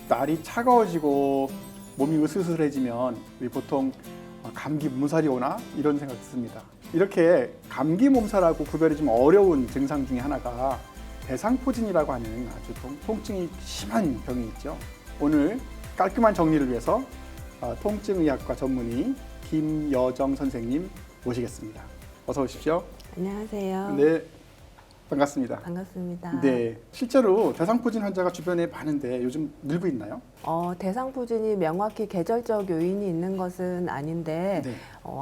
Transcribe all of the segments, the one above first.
날이 차가워지고 몸이 으스스해지면 우리 보통 감기 몸살이 오나 이런 생각 듭니다. 이렇게 감기 몸살하고 구별이 좀 어려운 증상 중에 하나가 대상포진이라고 하는 아주 통증이 심한 병이 있죠. 오늘 깔끔한 정리를 위해서 통증의학과 전문의 김여정 선생님 모시겠습니다. 어서 오십시오. 안녕하세요. 네, 반갑습니다. 반갑습니다. 네, 실제로 대상포진 환자가 주변에 많은데 요즘 늘고 있나요? 대상포진이 명확히 계절적 요인이 있는 것은 아닌데 네.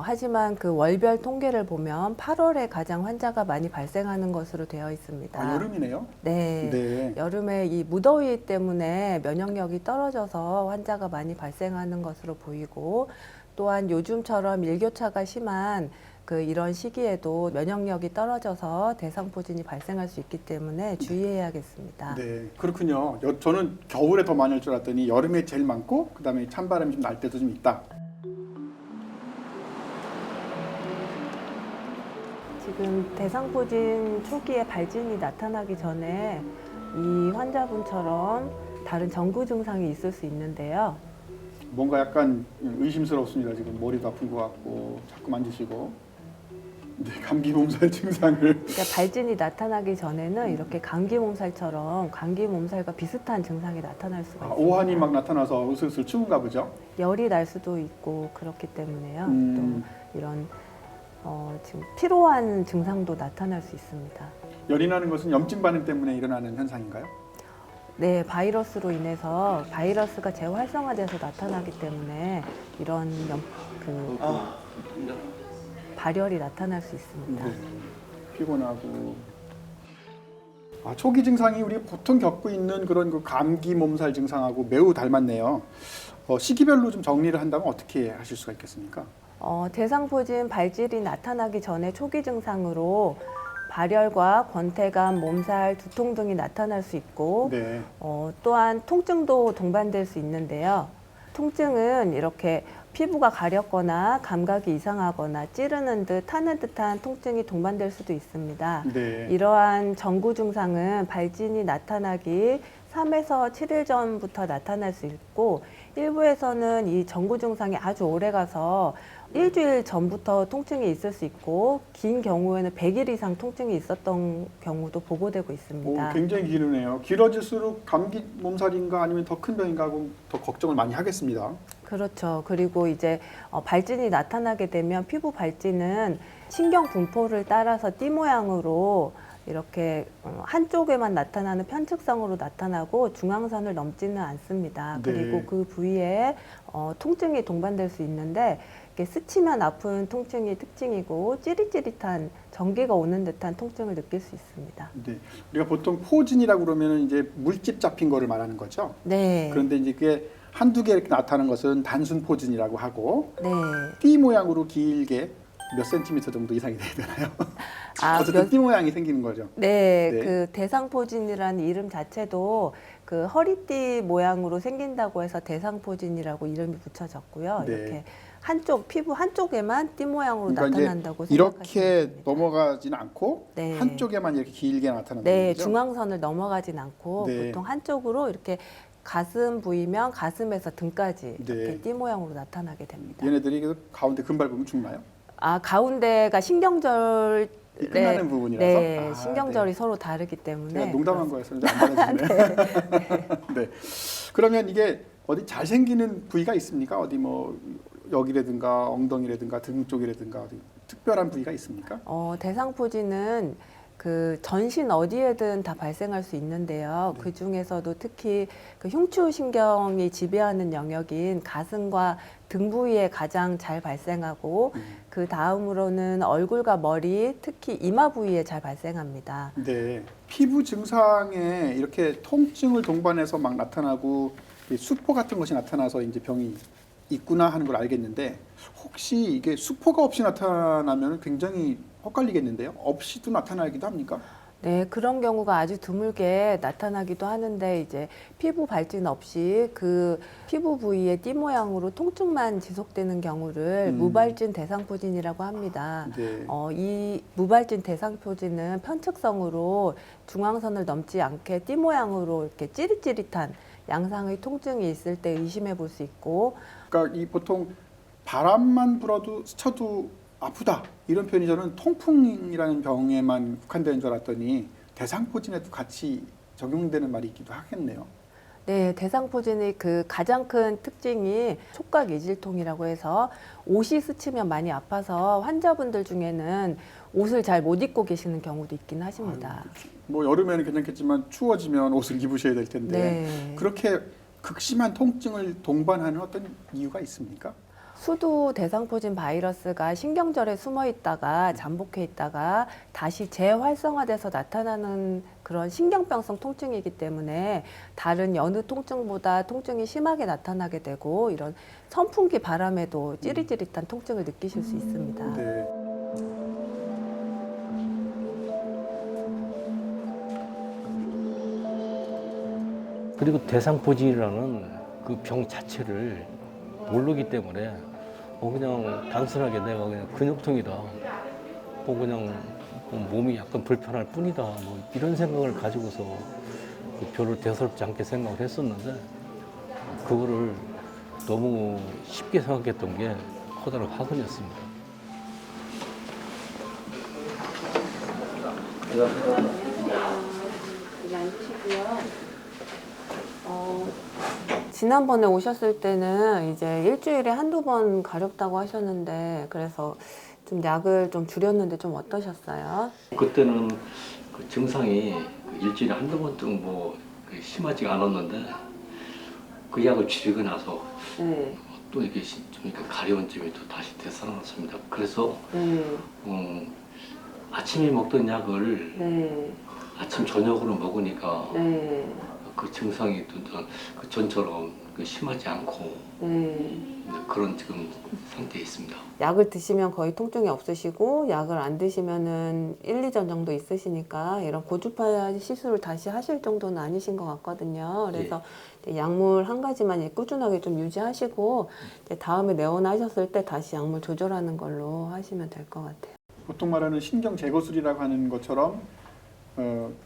하지만 그 월별 통계를 보면 8월에 가장 환자가 많이 발생하는 것으로 되어 있습니다. 여름이네요. 네. 네. 여름에 이 무더위 때문에 면역력이 떨어져서 환자가 많이 발생하는 것으로 보이고 또한 요즘처럼 일교차가 심한 이런 시기에도 면역력이 떨어져서 대상포진이 발생할 수 있기 때문에 주의해야겠습니다. 네, 그렇군요. 저는 겨울에 더 많을 줄 알았더니 여름에 제일 많고 그다음에 찬바람이 좀 날 때도 좀 있다. 지금 대상포진 초기에 발진이 나타나기 전에 이 환자분처럼 다른 전구 증상이 있을 수 있는데요. 뭔가 약간 의심스럽습니다. 지금 머리도 아픈 것 같고 자꾸 만지시고. 네, 감기 몸살 증상을. 그러니까 발진이 나타나기 전에는 이렇게 감기 몸살처럼 감기 몸살과 비슷한 증상이 나타날 수가 있습니다. 오한이 막 나타나서 으슬으슬 추운가 보죠. 열이 날 수도 있고 그렇기 때문에요. 또 이런 지금 피로한 증상도 나타날 수 있습니다. 열이 나는 것은 염증 반응 때문에 일어나는 현상인가요? 네, 바이러스로 인해서 바이러스가 재활성화돼서 나타나기 때문에 이런 발열이 나타날 수 있습니다. 네, 피곤하고. 초기 증상이 우리 보통 겪고 있는 그런 그 감기 몸살 증상하고 매우 닮았네요. 시기별로 좀 정리를 한다면 어떻게 하실 수가 있겠습니까? 대상포진 발질이 나타나기 전에 초기 증상으로 발열과 권태감, 몸살, 두통 등이 나타날 수 있고 네. 또한 통증도 동반될 수 있는데요. 통증은 이렇게 피부가 가렵거나 감각이 이상하거나 찌르는 듯 타는 듯한 통증이 동반될 수도 있습니다. 네. 이러한 전구 증상은 발진이 나타나기 3에서 7일 전부터 나타날 수 있고 일부에서는 이 전구 증상이 아주 오래 가서 일주일 전부터 통증이 있을 수 있고 긴 경우에는 100일 이상 통증이 있었던 경우도 보고되고 있습니다. 굉장히 길으네요. 길어질수록 감기 몸살인가 아니면 더 큰 병인가 하고 더 걱정을 많이 하겠습니다. 그렇죠. 그리고 이제 발진이 나타나게 되면 피부 발진은 신경 분포를 따라서 띠 모양으로 이렇게 한쪽에만 나타나는 편측성으로 나타나고 중앙선을 넘지는 않습니다. 네. 그리고 그 부위에 통증이 동반될 수 있는데 이렇게 스치면 아픈 통증이 특징이고 찌릿찌릿한 전기가 오는 듯한 통증을 느낄 수 있습니다. 네. 우리가 보통 포진이라고 그러면 이제 물집 잡힌 거를 말하는 거죠. 네. 그런데 이제 그게 한두 개 이렇게 나타나는 것은 단순 포진이라고 하고 네. 띠 모양으로 길게 몇 센티미터 정도 이상이 돼야 되나요? 어쨌든 띠 모양이 생기는 거죠. 네, 네. 그 대상포진이라는 이름 자체도 그 허리띠 모양으로 생긴다고 해서 대상포진이라고 이름이 붙여졌고요. 네. 이렇게 피부 한쪽에만 띠 모양으로 그러니까 나타난다고 이제 생각하시면 이렇게 됩니다. 넘어가지는 않고 네. 한쪽에만 이렇게 길게 나타난다는 네, 거죠. 중앙선을 넘어가진 않고 네. 보통 한쪽으로 이렇게 가슴 부위면 가슴에서 등까지 네. 이렇게 띠 모양으로 나타나게 됩니다. 얘네들이 그 가운데 금발 부분 죽나요? 가운데가 신경절 이 끝나는 부분이라서? 네, 신경절이 네. 서로 다르기 때문에 제가 농담한 거였어요. 안 받아주시네. 네. 그러면 이게 어디 잘 생기는 부위가 있습니까? 어디 뭐 여기라든가 엉덩이라든가 등 쪽이라든가 어디 특별한 부위가 있습니까? 대상포진은 그 전신 어디에든 다 발생할 수 있는데요. 네. 그 중에서도 특히 그 흉추신경이 지배하는 영역인 가슴과 등 부위에 가장 잘 발생하고 그 다음으로는 얼굴과 머리, 특히 이마 부위에 잘 발생합니다. 네. 피부 증상에 이렇게 통증을 동반해서 막 나타나고 수포 같은 것이 나타나서 이제 병이 있구나 하는 걸 알겠는데 혹시 이게 수포가 없이 나타나면 굉장히 헛갈리겠는데요? 없이도 나타나기도 합니까? 네, 그런 경우가 아주 드물게 나타나기도 하는데 이제 피부 발진 없이 그 피부 부위의 띠 모양으로 통증만 지속되는 경우를 무발진 대상포진이라고 합니다. 네. 이 무발진 대상포진은 편측성으로 중앙선을 넘지 않게 띠 모양으로 이렇게 찌릿찌릿한 양상의 통증이 있을 때 의심해 볼 수 있고, 그러니까 이 보통 바람만 불어도 스쳐도 아프다 이런 표현이 저는 통풍이라는 병에만 국한되는 줄 알았더니 대상포진에도 같이 적용되는 말이 있기도 하겠네요. 네, 대상포진의 그 가장 큰 특징이 촉각 이질통이라고 해서 옷이 스치면 많이 아파서 환자분들 중에는 옷을 잘 못 입고 계시는 경우도 있긴 하십니다. 뭐 여름에는 괜찮겠지만 추워지면 옷을 입으셔야 될 텐데 네. 그렇게 극심한 통증을 동반하는 어떤 이유가 있습니까? 수두 대상포진 바이러스가 신경절에 숨어 있다가 잠복해 있다가 다시 재활성화돼서 나타나는 그런 신경병성 통증이기 때문에 다른 여느 통증보다 통증이 심하게 나타나게 되고 이런 선풍기 바람에도 찌릿찌릿한 통증을 느끼실 수 있습니다. 네. 그리고 대상포진이라는 그 병 자체를 모르기 때문에 그냥 단순하게 내가 그냥 근육통이다, 그냥 몸이 약간 불편할 뿐이다, 뭐 이런 생각을 가지고서 별로 대수롭지 않게 생각을 했었는데 그거를 너무 쉽게 생각했던 게 커다란 화근이었습니다. 지난번에 오셨을 때는 이제 일주일에 한두 번 가렵다고 하셨는데 그래서 좀 약을 좀 줄였는데 좀 어떠셨어요? 그때는 그 증상이 일주일에 한두 번쯤 심하지가 않았는데 그 약을 줄이고 나서 네. 또 이게 좀 이렇게 가려운 점이 또 다시 되살아났습니다. 그래서 아침에 먹던 약을 네. 아침 저녁으로 먹으니까 네. 그 증상이 또 그 전처럼 심하지 않고 그런 지금 상태에 있습니다. 약을 드시면 거의 통증이 없으시고 약을 안 드시면은 1, 2전 정도 있으시니까 이런 고주파 시술을 다시 하실 정도는 아니신 것 같거든요. 그래서 이제 약물 한 가지만 꾸준하게 좀 유지하시고 이제 다음에 내원하셨을 때 다시 약물 조절하는 걸로 하시면 될 것 같아요. 보통 말하는 신경 제거술이라고 하는 것처럼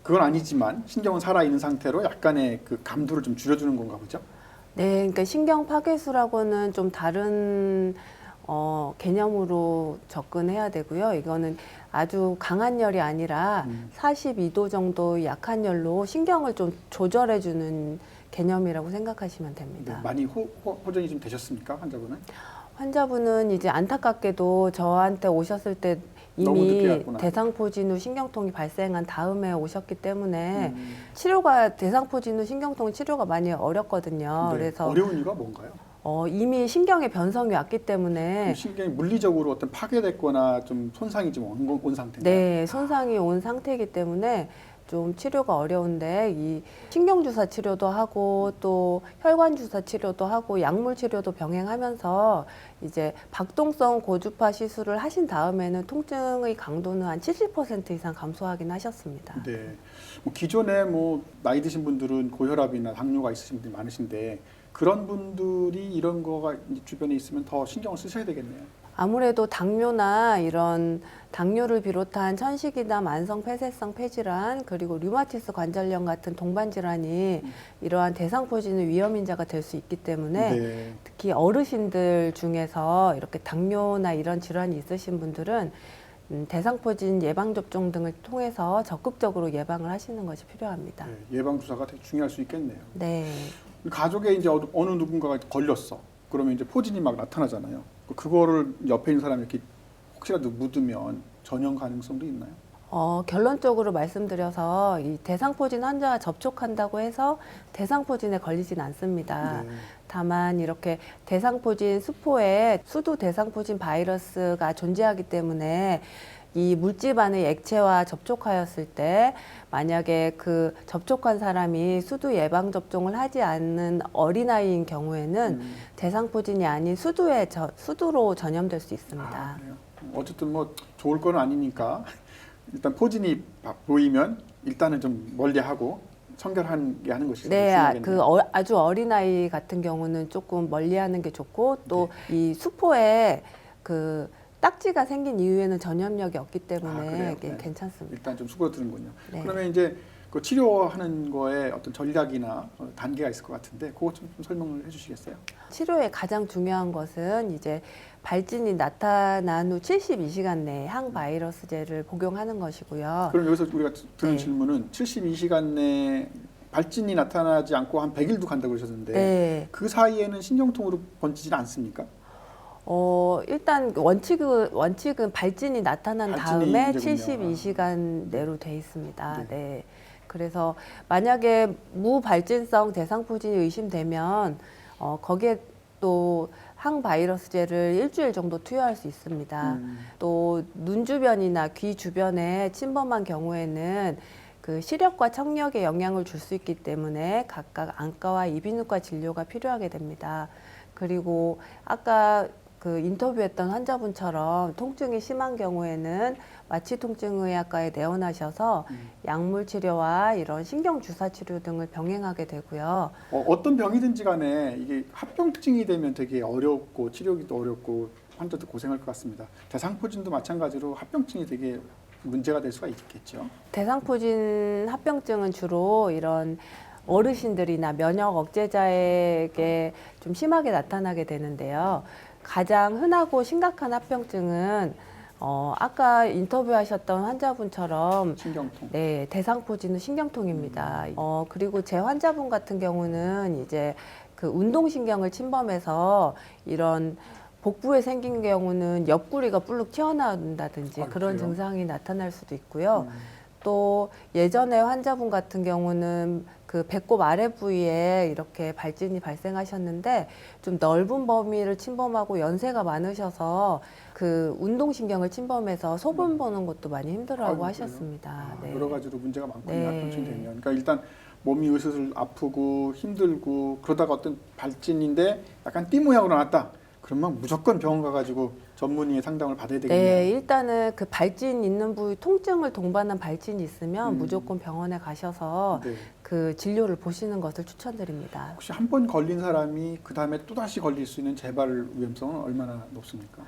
그건 아니지만 신경은 살아있는 상태로 약간의 그 감도를 좀 줄여주는 건가 보죠? 네, 그러니까 신경 파괴수라고는 좀 다른 개념으로 접근해야 되고요. 이거는 아주 강한 열이 아니라 42도 정도 약한 열로 신경을 좀 조절해주는 개념이라고 생각하시면 네, 됩니다. 많이 호전이 좀 되셨습니까, 환자분은? 환자분은 이제 안타깝게도 저한테 오셨을 때 너무 늦게 이미 왔구나. 대상포진 후 신경통이 발생한 다음에 오셨기 때문에 치료가 대상포진 후 신경통 치료가 많이 어렵거든요. 네, 그래서 어려운 이유가 뭔가요? 이미 신경의 변성이 왔기 때문에 신경이 물리적으로 어떤 파괴됐거나 좀 손상이 좀 온 상태인가요? 네, 손상이 온 상태이기 때문에 좀 치료가 어려운데 이 신경주사 치료도 하고 또 혈관주사 치료도 하고 약물 치료도 병행하면서 이제 박동성 고주파 시술을 하신 다음에는 통증의 강도는 한 70% 이상 감소하긴 하셨습니다. 네. 뭐 기존에 나이 드신 분들은 고혈압이나 당뇨가 있으신 분들이 많으신데 그런 분들이 이런 거가 주변에 있으면 더 신경을 쓰셔야 되겠네요. 아무래도 당뇨나 이런 당뇨를 비롯한 천식이나 만성 폐쇄성 폐질환 그리고 류마티스 관절염 같은 동반 질환이 이러한 대상포진의 위험인자가 될 수 있기 때문에 네. 특히 어르신들 중에서 이렇게 당뇨나 이런 질환이 있으신 분들은 대상포진 예방접종 등을 통해서 적극적으로 예방을 하시는 것이 필요합니다. 네, 예방 주사가 되게 중요할 수 있겠네요. 네. 가족에 이제 어느 누군가가 걸렸어. 그러면 이제 포진이 막 나타나잖아요. 그거를 옆에 있는 사람이 이렇게 혹시라도 묻으면 전염 가능성도 있나요? 결론적으로 말씀드려서 이 대상포진 환자와 접촉한다고 해서 대상포진에 걸리진 않습니다. 네. 다만 이렇게 대상포진 수포에 수두 대상포진 바이러스가 존재하기 때문에 이 물집 안의 액체와 접촉하였을 때 만약에 그 접촉한 사람이 수두 예방 접종을 하지 않는 어린아이인 경우에는 대상포진이 아닌 수두로 전염될 수 있습니다. 그래요? 어쨌든 좋을 건 아니니까 일단 포진이 보이면 일단은 좀 멀리하고 청결하게 하는 것이 네, 중요하겠네요. 아주 어린아이 같은 경우는 조금 멀리하는 게 좋고 또 이 수포에 그 딱지가 생긴 이후에는 전염력이 없기 때문에 그래요? 이게 네. 괜찮습니다. 일단 좀 수그러드는군요. 네. 그러면 이제 그 치료하는 거에 어떤 전략이나 단계가 있을 것 같은데 그것 좀 설명을 해주시겠어요? 치료의 가장 중요한 것은 이제 발진이 나타난 후 72시간 내에 항바이러스제를 복용하는 것이고요. 그럼 여기서 우리가 드는 네. 질문은 72시간 내에 발진이 나타나지 않고 한 100일도 간다고 그러셨는데 네. 그 사이에는 신경통으로 번지지는 않습니까? 일단 원칙은 발진이 나타난 발진이 다음에 문제군요. 72시간 내로 돼 있습니다. 네. 네. 그래서 만약에 무발진성 대상포진이 의심되면 거기에 또 항바이러스제를 일주일 정도 투여할 수 있습니다. 또 눈 주변이나 귀 주변에 침범한 경우에는 그 시력과 청력에 영향을 줄 수 있기 때문에 각각 안과와 이비인후과 진료가 필요하게 됩니다. 그리고 아까 그 인터뷰했던 환자분처럼 통증이 심한 경우에는 마취통증의학과에 내원하셔서 약물 치료와 이런 신경 주사 치료 등을 병행하게 되고요. 어떤 병이든지 간에 이게 합병증이 되면 되게 어렵고 치료하기도 어렵고 환자도 고생할 것 같습니다. 대상포진도 마찬가지로 합병증이 되게 문제가 될 수가 있겠죠. 대상포진 합병증은 주로 이런 어르신들이나 면역 억제자에게 좀 심하게 나타나게 되는데요. 가장 흔하고 심각한 합병증은 아까 인터뷰하셨던 환자분처럼 신경통. 네, 대상포진은 신경통입니다. 그리고 제 환자분 같은 경우는 이제 그 운동신경을 침범해서 이런 복부에 생긴 경우는 옆구리가 불룩 튀어나온다든지 그런 그래요? 증상이 나타날 수도 있고요. 또 예전에 환자분 같은 경우는 그 배꼽 아래 부위에 이렇게 발진이 발생하셨는데 좀 넓은 범위를 침범하고 연세가 많으셔서 그 운동신경을 침범해서 소변 보는 것도 많이 힘들어하고 아이고, 하셨습니다. 네. 여러 가지로 문제가 많군요. 네. 합병증 되면. 그러니까 일단 몸이 으슬 아프고 힘들고 그러다가 어떤 발진인데 약간 띠 모양으로 났다. 그러면 무조건 병원 가가지고 전문의의 상담을 받아야 되겠네요. 네, 일단은 그 발진 있는 부위 통증을 동반한 발진이 있으면 무조건 병원에 가셔서 네. 그 진료를 보시는 것을 추천드립니다. 혹시 한 번 걸린 사람이 그 다음에 또 다시 걸릴 수 있는 재발 위험성은 얼마나 높습니까?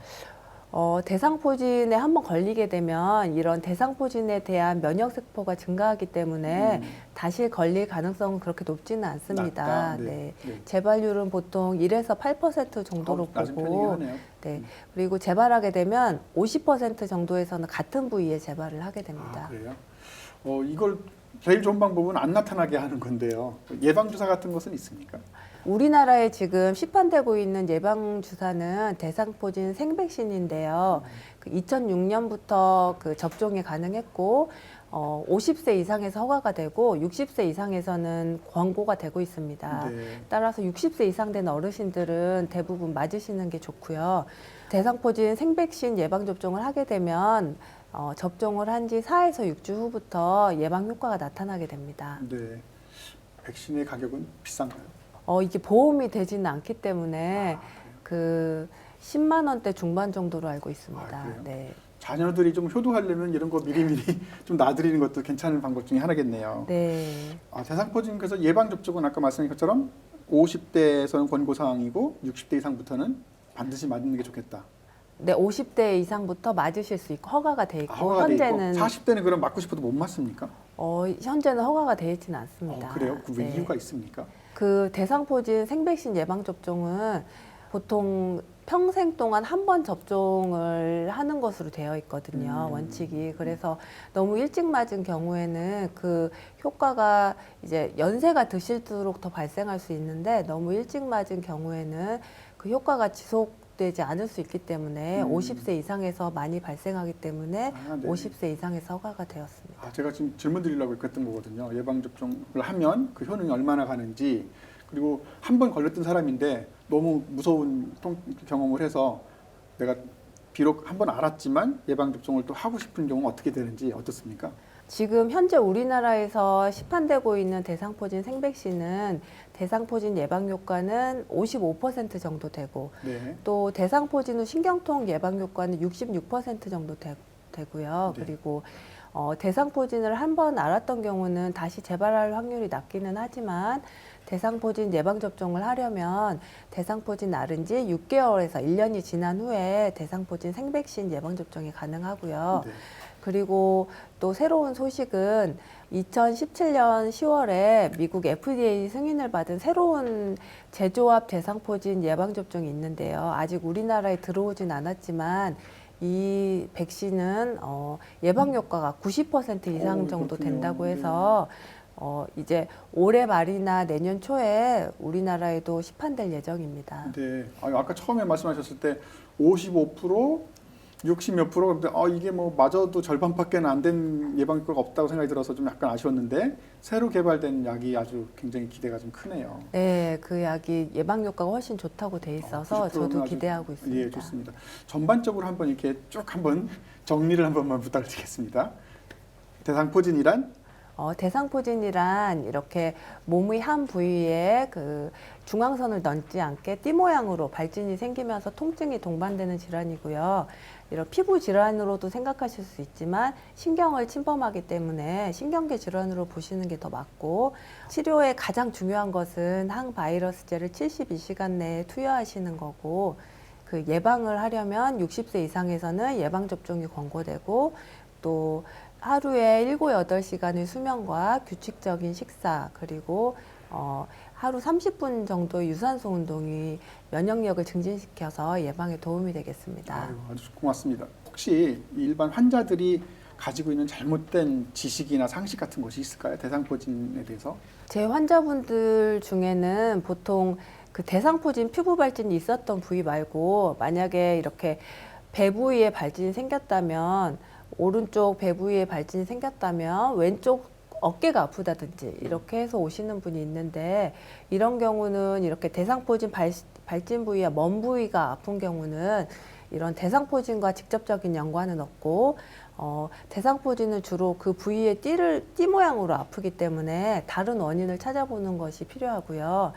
대상포진에 한번 걸리게 되면 이런 대상포진에 대한 면역세포가 증가하기 때문에 다시 걸릴 가능성은 그렇게 높지는 않습니다. 낮다? 네. 네. 네. 재발률은 보통 1에서 8% 정도로 낮은 편이긴 보고 하네요. 네. 그리고 재발하게 되면 50% 정도에서는 같은 부위에 재발을 하게 됩니다. 아, 그래요? 이걸 제일 좋은 방법은 안 나타나게 하는 건데요. 예방주사 같은 것은 있습니까? 우리나라에 지금 시판되고 있는 예방주사는 대상포진 생백신인데요. 2006년부터 그 접종이 가능했고, 50세 이상에서 허가가 되고, 60세 이상에서는 권고가 되고 있습니다. 네. 따라서 60세 이상 된 어르신들은 대부분 맞으시는 게 좋고요. 대상포진 생백신 예방접종을 하게 되면 접종을 한 지 4에서 6주 후부터 예방 효과가 나타나게 됩니다. 네. 백신의 가격은 비싼가요? 이게 보험이 되지는 않기 때문에 그 10만 원대 중반 정도로 알고 있습니다. 아, 그래요? 네. 자녀들이 좀 효도하려면 이런 거 미리미리 좀 놔드리는 것도 괜찮은 방법 중에 하나겠네요. 네. 대상포진 그래서 예방 접종은 아까 말씀하신 것처럼 50대에서는 권고 사항이고 60대 이상부터는 반드시 맞는 게 좋겠다. 네, 50대 이상부터 맞으실 수 있고 허가가 돼 있고 허가가 돼 현재는 있고 40대는 그럼 맞고 싶어도 못 맞습니까? 현재는 허가가 되어 있지는 않습니다. 그래요? 그 왜 네. 이유가 있습니까? 그 대상포진 생백신 예방 접종은 보통 평생 동안 한 번 접종을 하는 것으로 되어 있거든요. 원칙이. 그래서 너무 일찍 맞은 경우에는 그 효과가 이제 연세가 드실수록 더 발생할 수 있는데 너무 일찍 맞은 경우에는 그 효과가 지속되지 않을 수 있기 때문에 50세 이상에서 많이 발생하기 때문에 네. 50세 이상에서 허가가 되었습니다. 제가 지금 질문 드리려고 그랬던 거거든요. 예방 접종을 하면 그 효능이 얼마나 가는지, 그리고 한 번 걸렸던 사람인데 너무 무서운 경험을 해서 내가 비록 한 번 알았지만 예방 접종을 또 하고 싶은 경우는 어떻게 되는지 어떻습니까? 지금 현재 우리나라에서 시판되고 있는 대상포진 생백신은 대상포진 예방 효과는 55% 정도 되고 네. 또 대상포진 후 신경통 예방 효과는 66% 정도 되고요. 네. 그리고 대상포진을 한 번 알았던 경우는 다시 재발할 확률이 낮기는 하지만 대상포진 예방접종을 하려면 대상포진 앓은 지 6개월에서 1년이 지난 후에 대상포진 생백신 예방접종이 가능하고요. 네. 그리고 또 새로운 소식은 2017년 10월에 미국 FDA 승인을 받은 새로운 제조합 대상포진 예방접종이 있는데요. 아직 우리나라에 들어오진 않았지만 이 백신은 예방 효과가 90% 이상 정도 그렇군요. 된다고 해서 이제 올해 말이나 내년 초에 우리나라에도 시판될 예정입니다. 네. 아까 처음에 말씀하셨을 때 55%, 60몇 프로. 근데 이게 뭐 마저도 절반밖에 안 된 예방 효과가 없다고 생각이 들어서 좀 약간 아쉬웠는데 새로 개발된 약이 아주 굉장히 기대가 좀 크네요. 네, 그 약이 예방 효과가 훨씬 좋다고 돼 있어서 90% 는 저도 아주- 기대하고 있습니다. 예, 좋습니다. 전반적으로 한번 이렇게 쭉 한번 정리를 한 번만 부탁드리겠습니다. 대상포진이란 대상포진이란 이렇게 몸의 한 부위에 그 중앙선을 넘지 않게 띠 모양으로 발진이 생기면서 통증이 동반되는 질환이고요. 이런 피부 질환으로도 생각하실 수 있지만 신경을 침범하기 때문에 신경계 질환으로 보시는 게 더 맞고, 치료에 가장 중요한 것은 항바이러스제를 72시간 내에 투여하시는 거고, 그 예방을 하려면 60세 이상에서는 예방접종이 권고되고, 또 하루에 7, 8시간의 수면과 규칙적인 식사, 그리고 하루 30분 정도의 유산소 운동이 면역력을 증진시켜서 예방에 도움이 되겠습니다. 아주 고맙습니다. 혹시 일반 환자들이 가지고 있는 잘못된 지식이나 상식 같은 것이 있을까요? 대상포진에 대해서? 제 환자분들 중에는 보통 그 대상포진 피부 발진이 있었던 부위 말고, 만약에 이렇게 배 부위에 발진이 생겼다면, 오른쪽 배 부위에 발진이 생겼다면 왼쪽 어깨가 아프다든지 이렇게 해서 오시는 분이 있는데, 이런 경우는 이렇게 대상포진 발진 부위와 먼 부위가 아픈 경우는 이런 대상포진과 직접적인 연관은 없고, 대상포진은 주로 그 부위의 띠 모양으로 아프기 때문에 다른 원인을 찾아보는 것이 필요하고요.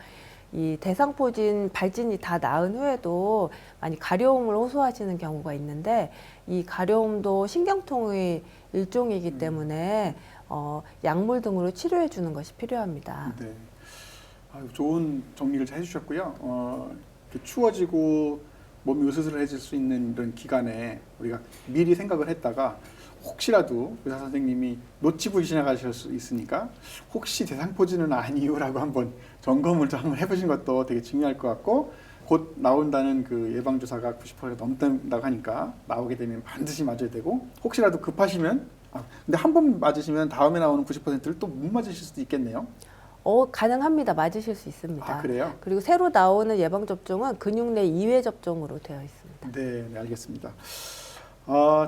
이 대상포진 발진이 다 나은 후에도 많이 가려움을 호소하시는 경우가 있는데, 이 가려움도 신경통의 일종이기 때문에 약물 등으로 치료해 주는 것이 필요합니다. 네. 좋은 정리를 잘 해주셨고요. 이렇게 추워지고 몸이 으스스해질 수 있는 이런 기간에 우리가 미리 생각을 했다가 혹시라도 의사 선생님이 놓치고 지나가실 수 있으니까 혹시 대상포진은 아니요라고 한번 점검을 좀 한번 해보신 것도 되게 중요할 것 같고, 곧 나온다는 그 예방주사가 90%가 넘는다고 하니까 나오게 되면 반드시 맞아야 되고, 혹시라도 급하시면 근데 한 번 맞으시면 다음에 나오는 90%를 또 못 맞으실 수도 있겠네요. 가능합니다. 맞으실 수 있습니다. 그래요? 그리고 새로 나오는 예방접종은 근육 내 2회 접종으로 되어 있습니다. 네, 알겠습니다.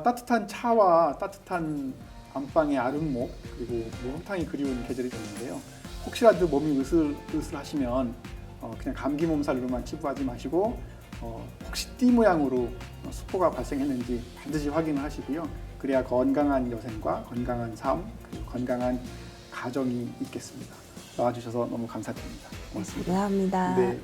따뜻한 차와 따뜻한 안방의 아름목, 그리고 목욕탕이 그리운 계절이 됐는데요. 혹시라도 몸이 으슬으슬하시면 그냥 감기 몸살로만 치부하지 마시고 혹시 띠 모양으로 수포가 발생했는지 반드시 확인을 하시고요. 그래야 건강한 여생과 건강한 삶, 그리고 건강한 가정이 있겠습니다. 나와주셔서 너무 감사드립니다. 고맙습니다. 감사합니다. 네.